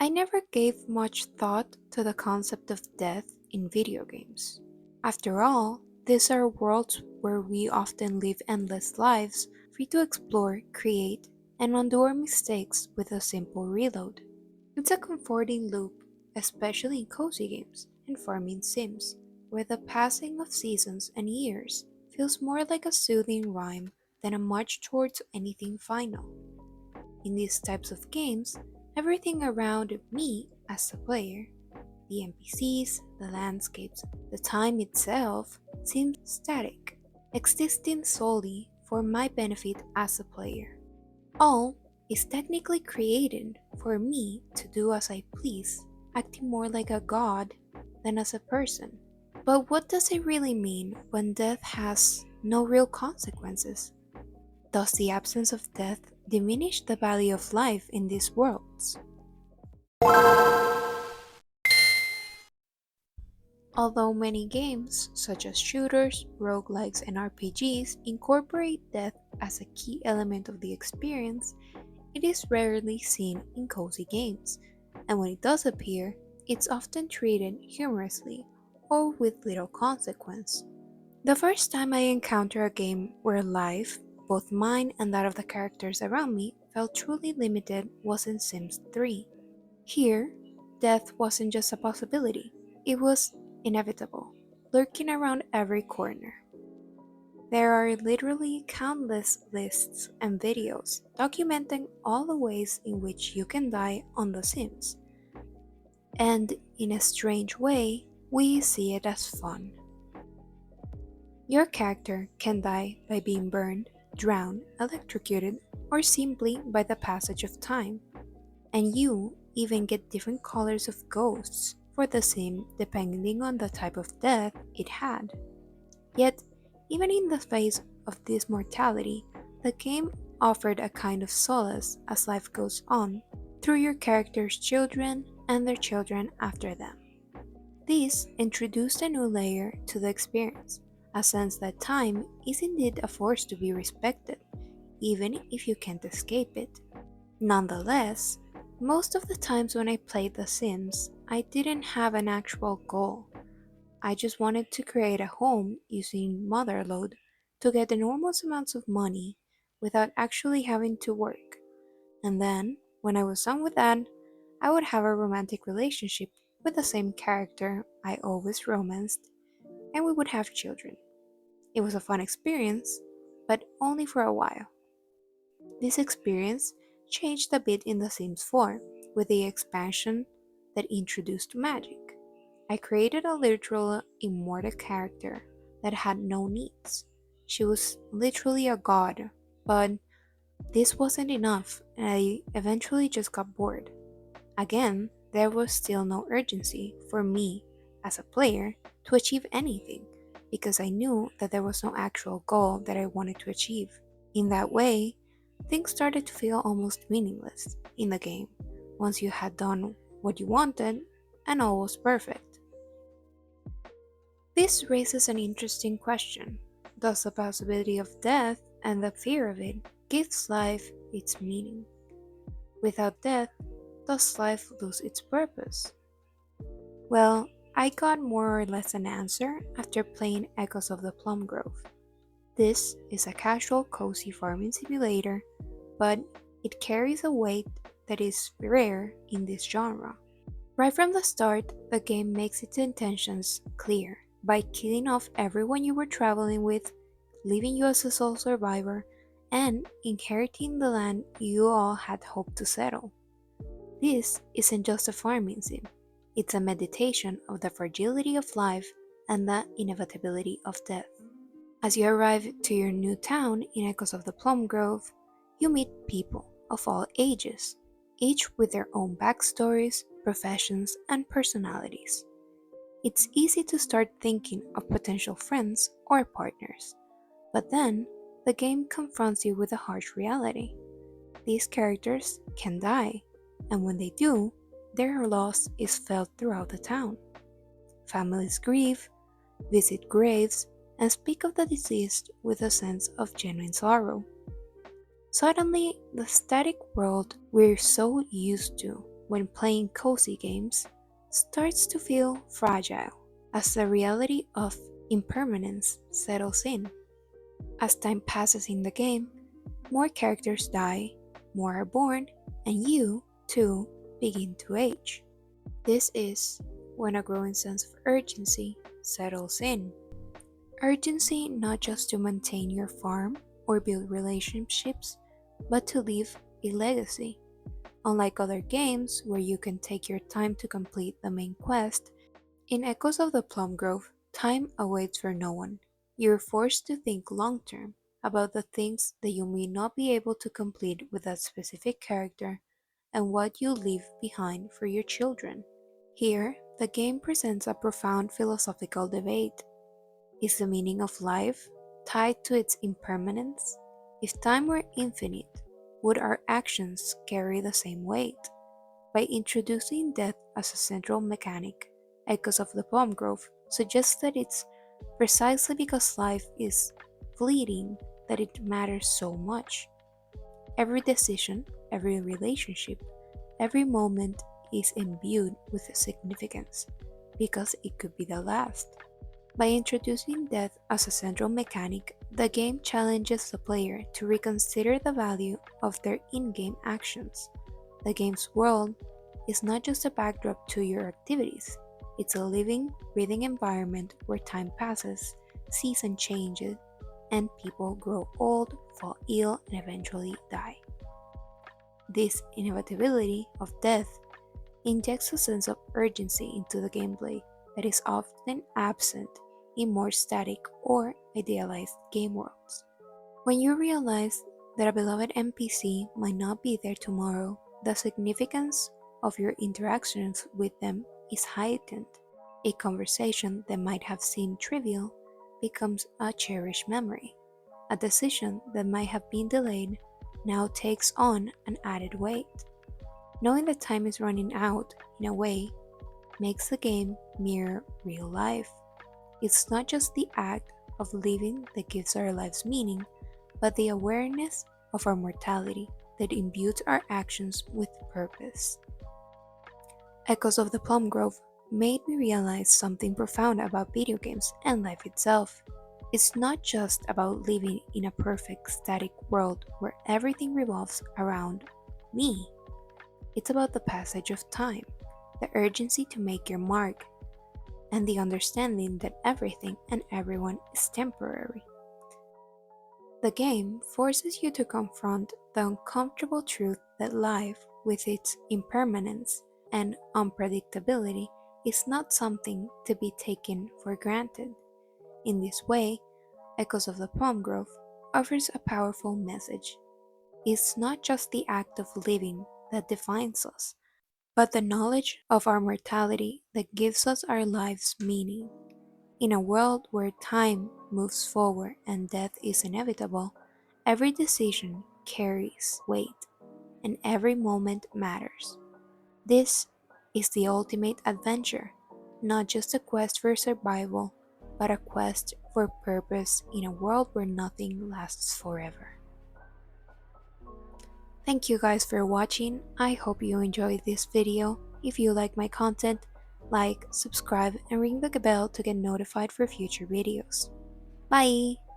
I never gave much thought to the concept of death in video games. After all, these are worlds where we often live endless lives, free to explore, create, and undo our mistakes with a simple reload. It's a comforting loop, especially in cozy games and farming sims, where the passing of seasons and years feels more like a soothing rhyme than a march towards anything final. In these types of games, everything around me as a player, the NPCs, the landscapes, the time itself, seems static, existing solely for my benefit as a player. All is technically created for me to do as I please, acting more like a god than as a person. But what does it really mean when death has no real consequences? Does the absence of death diminish the value of life in these worlds? Although many games, such as shooters, roguelikes, and RPGs, incorporate death as a key element of the experience, it is rarely seen in cozy games, and when it does appear, it's often treated humorously or with little consequence. The first time I encountered a game where life, both mine and that of the characters around me, felt truly limited was in Sims 3. Here, death wasn't just a possibility, it was inevitable, lurking around every corner. There are literally countless lists and videos documenting all the ways in which you can die on The Sims, and in a strange way, we see it as fun. Your character can die by being burned, drowned, electrocuted, or simply by the passage of time, and you even get different colors of ghosts for the sim depending on the type of death it had. Yet, even in the face of this mortality, the game offered a kind of solace as life goes on through your character's children and their children after them. This introduced a new layer to the experience, a sense that time is indeed a force to be respected, even if you can't escape it. Nonetheless, most of the times when I played The Sims, I didn't have an actual goal. I just wanted to create a home using Motherload to get enormous amounts of money without actually having to work. And then, when I was done with that, I would have a romantic relationship with the same character I always romanced, and we would have children. It was a fun experience, but only for a while. This experience changed a bit in The Sims 4 with the expansion that introduced magic. I created a literal immortal character that had no needs. She was literally a god, but this wasn't enough, and I eventually just got bored. Again, there was still no urgency for me as a player to achieve anything because I knew that there was no actual goal that I wanted to achieve. In that way, things started to feel almost meaningless in the game once you had done what you wanted and all was perfect. This raises an interesting question. Does the possibility of death and the fear of it gives life its meaning? Without death, does life lose its purpose? Well, I got more or less an answer after playing Echoes of the Plum Grove. This is a casual, cozy farming simulator, but it carries a weight that is rare in this genre. Right from the start, the game makes its intentions clear by killing off everyone you were traveling with, leaving you as a sole survivor, and inheriting the land you all had hoped to settle. This isn't just a farming sim, it's a meditation of the fragility of life and the inevitability of death. As you arrive to your new town in Echoes of the Plum Grove, you meet people of all ages, each with their own backstories, professions, and personalities. It's easy to start thinking of potential friends or partners, but then the game confronts you with a harsh reality. These characters can die, and when they do, their loss is felt throughout the town. Families grieve, visit graves, and speak of the deceased with a sense of genuine sorrow. Suddenly, the static world we're so used to when playing cozy games starts to feel fragile as the reality of impermanence settles in. As time passes in the game, more characters die, more are born, and you, too, begin to age. This is when a growing sense of urgency settles in. Urgency not just to maintain your farm or build relationships, but to leave a legacy. Unlike other games where you can take your time to complete the main quest, in Echoes of the Plum Grove, time awaits for no one. You're forced to think long term about the things that you may not be able to complete with that specific character and what you leave behind for your children. Here, the game presents a profound philosophical debate. Is the meaning of life tied to its impermanence? If time were infinite, would our actions carry the same weight? By introducing death as a central mechanic, Echoes of the Plum Grove suggests that it's precisely because life is fleeting that it matters so much. Every decision, every relationship, every moment is imbued with significance because it could be the last. By introducing death as a central mechanic, the game challenges the player to reconsider the value of their in-game actions. The game's world is not just a backdrop to your activities, it's a living, breathing environment where time passes, season changes, and people grow old, fall ill, and eventually die. This inevitability of death injects a sense of urgency into the gameplay that is often absent in more static or idealized game worlds. When you realize that a beloved NPC might not be there tomorrow, the significance of your interactions with them is heightened. A conversation that might have seemed trivial becomes a cherished memory. A decision that might have been delayed now takes on an added weight. Knowing that time is running out, in a way, makes the game mirror real life. It's not just the act of living that gives our lives meaning, but the awareness of our mortality that imbues our actions with purpose. Echoes of the Plum Grove made me realize something profound about video games and life itself. It's not just about living in a perfect static world where everything revolves around me. It's about the passage of time, the urgency to make your mark, and the understanding that everything and everyone is temporary. The game forces you to confront the uncomfortable truth that life, with its impermanence and unpredictability, is not something to be taken for granted. In this way, Echoes of the Plum Grove offers a powerful message. It's not just the act of living that defines us, but the knowledge of our mortality that gives us our lives meaning. In a world where time moves forward and death is inevitable, every decision carries weight and every moment matters. This is the ultimate adventure, not just a quest for survival, but a quest for purpose in a world where nothing lasts forever. Thank you guys for watching. I hope you enjoyed this video. If you like my content, like, subscribe, and ring the bell to get notified for future videos. Bye!